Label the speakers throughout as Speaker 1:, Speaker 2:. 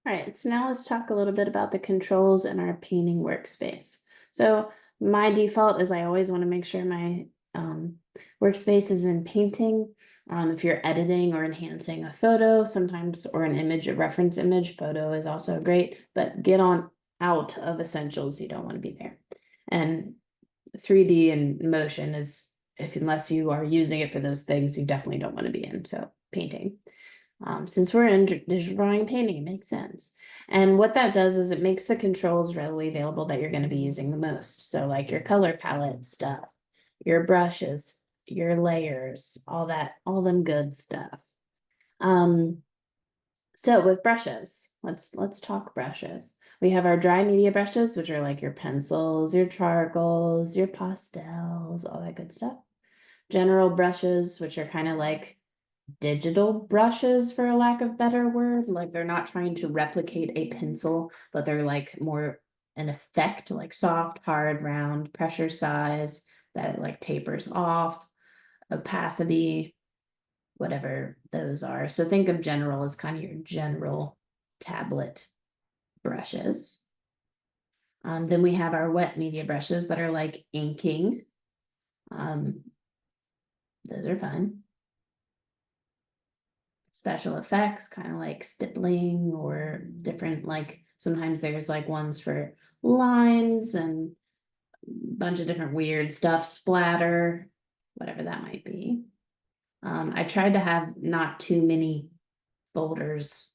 Speaker 1: All right, so now let's talk a little bit about the controls in our painting workspace. So my default is I always want to make sure my workspace is in painting. If you're editing or enhancing a photo, sometimes, or an image, a reference image, photo is also great, but get on out of essentials. You don't want to be there. And 3D and motion is, if unless you are using it for those things, you definitely don't want to be in. So painting. Since we're in digital drawing and painting, it makes sense. And what that does is it makes the controls readily available that you're going to be using the most. So like your color palette stuff, your brushes, your layers, all that, all them good stuff. So with brushes, let's talk brushes. We have our dry media brushes, which are like your pencils, your charcoals, your pastels, all that good stuff. General brushes, which are kind of like digital brushes, for a lack of better word. Like they're not trying to replicate a pencil, but they're like more an effect, like soft, hard, round, pressure size that it like tapers off, opacity, whatever those are. So think of general as kind of your general tablet brushes. Then we have our wet media brushes that are like inking. Those are fun. Special effects, kind of like stippling or different, like sometimes there's like ones for lines and a bunch of different weird stuff, splatter, whatever that might be. I tried to have not too many folders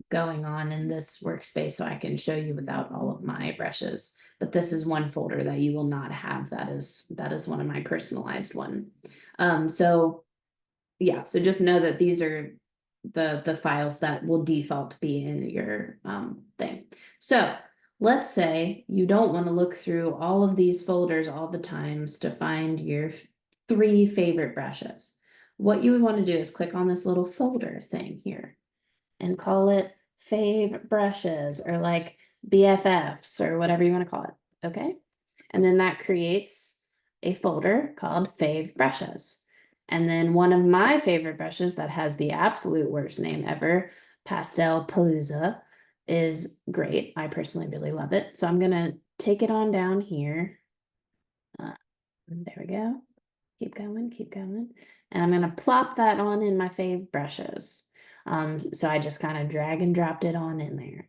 Speaker 1: going on in this workspace so I can show you without all of my brushes, but this is one folder that you will not have. That is one of my personalized one. So yeah, so just know that these are the files that will default be in your thing. So let's say you don't want to look through all of these folders all the times to find your 3 favorite brushes. What you would want to do is click on this little folder thing here and call it fave brushes or like BFFs or whatever you want to call it. Okay. And then that creates a folder called fave brushes. And then one of my favorite brushes that has the absolute worst name ever, Pastel Palooza, is great. I personally really love it. So I'm going to take it on down here. There we go. Keep going, keep going. And I'm going to plop that on in my fave brushes. So I just kind of drag and dropped it on in there.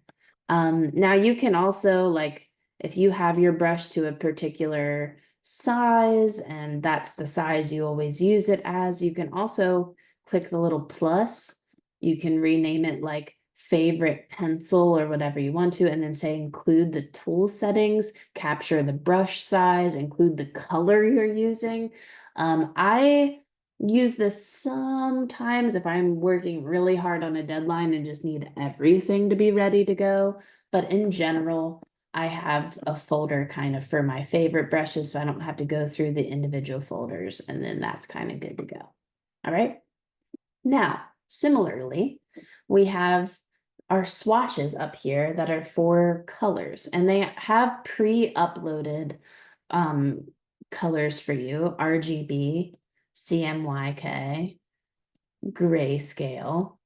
Speaker 1: Now you can also, like, if you have your brush to a particular size and that's the size you always use it as, you can also click the little plus. You can rename it like favorite pencil or whatever you want to, and then say include the tool settings, capture the brush size, include the color you're using. I use this sometimes if I'm working really hard on a deadline and just need everything to be ready to go. But in general, I have a folder kind of for my favorite brushes, so I don't have to go through the individual folders, and then that's kind of good to go. All right. Now, similarly, we have our swatches up here that are for colors, and they have pre-uploaded colors for you: RGB, CMYK, grayscale,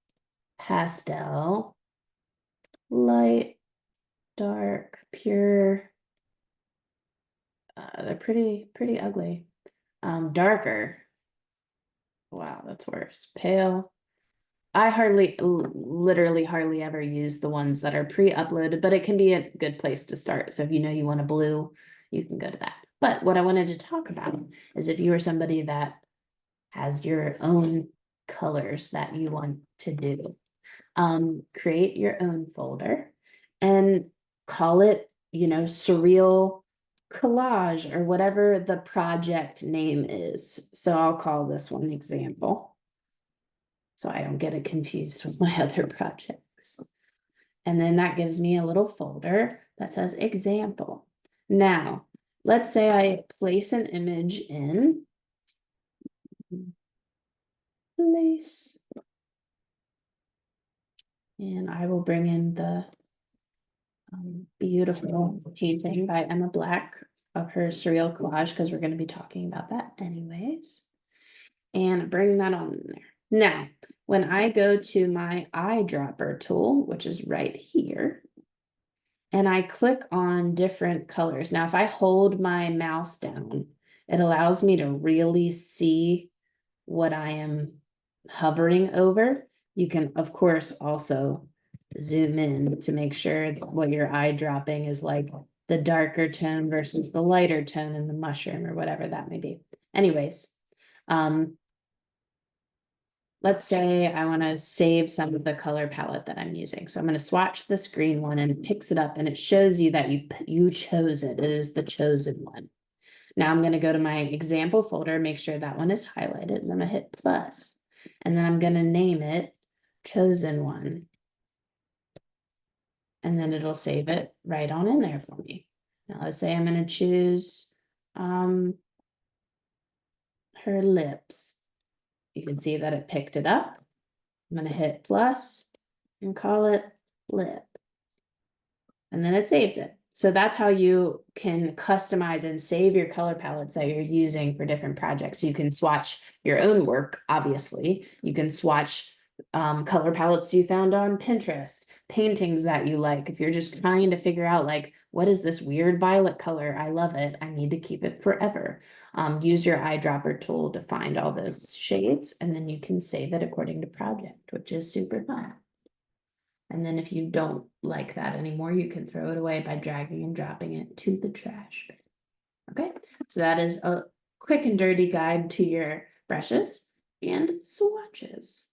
Speaker 1: pastel, light, dark, pure. They're pretty ugly. Darker. Wow, that's worse. Pale. I literally hardly ever use the ones that are pre-uploaded, but it can be a good place to start. So if you know you want a blue, you can go to that. But what I wanted to talk about is if you are somebody that has your own colors that you want to do, create your own folder and call it, surreal collage or whatever the project name is. So I'll call this one example, so I don't get it confused with my other projects. And then that gives me a little folder that says example. Now, let's say I place an image in place. And I will bring in the beautiful painting by Emma Black of her surreal collage, because we're going to be talking about that anyways. And bring that on there. Now, when I go to my eyedropper tool, which is right here, and I click on different colors. Now, if I hold my mouse down, it allows me to really see what I am hovering over. You can, of course, also zoom in to make sure that what you're eyedropping is like the darker tone versus the lighter tone in the mushroom or whatever that may be. Anyways, let's say I want to save some of the color palette that I'm using. So I'm going to swatch this green one and it picks it up and it shows you that you chose it. It is the chosen one. Now I'm going to go to my example folder, make sure that one is highlighted, and then I hit plus. And then I'm going to name it chosen one. And then it'll save it right on in there for me. Now let's say I'm going to choose her lips. You can see that it picked it up. I'm going to hit plus and call it lip. And then it saves it. So that's how you can customize and save your color palettes that you're using for different projects. You can swatch your own work, obviously. You can swatch color palettes you found on Pinterest, paintings that you like. If you're just trying to figure out like, what is this weird violet color? I love it. I need to keep it forever. Use your eyedropper tool to find all those shades, and then you can save it according to project, which is super fun. And then if you don't like that anymore, you can throw it away by dragging and dropping it to the trash bin. Okay, so that is a quick and dirty guide to your brushes and swatches.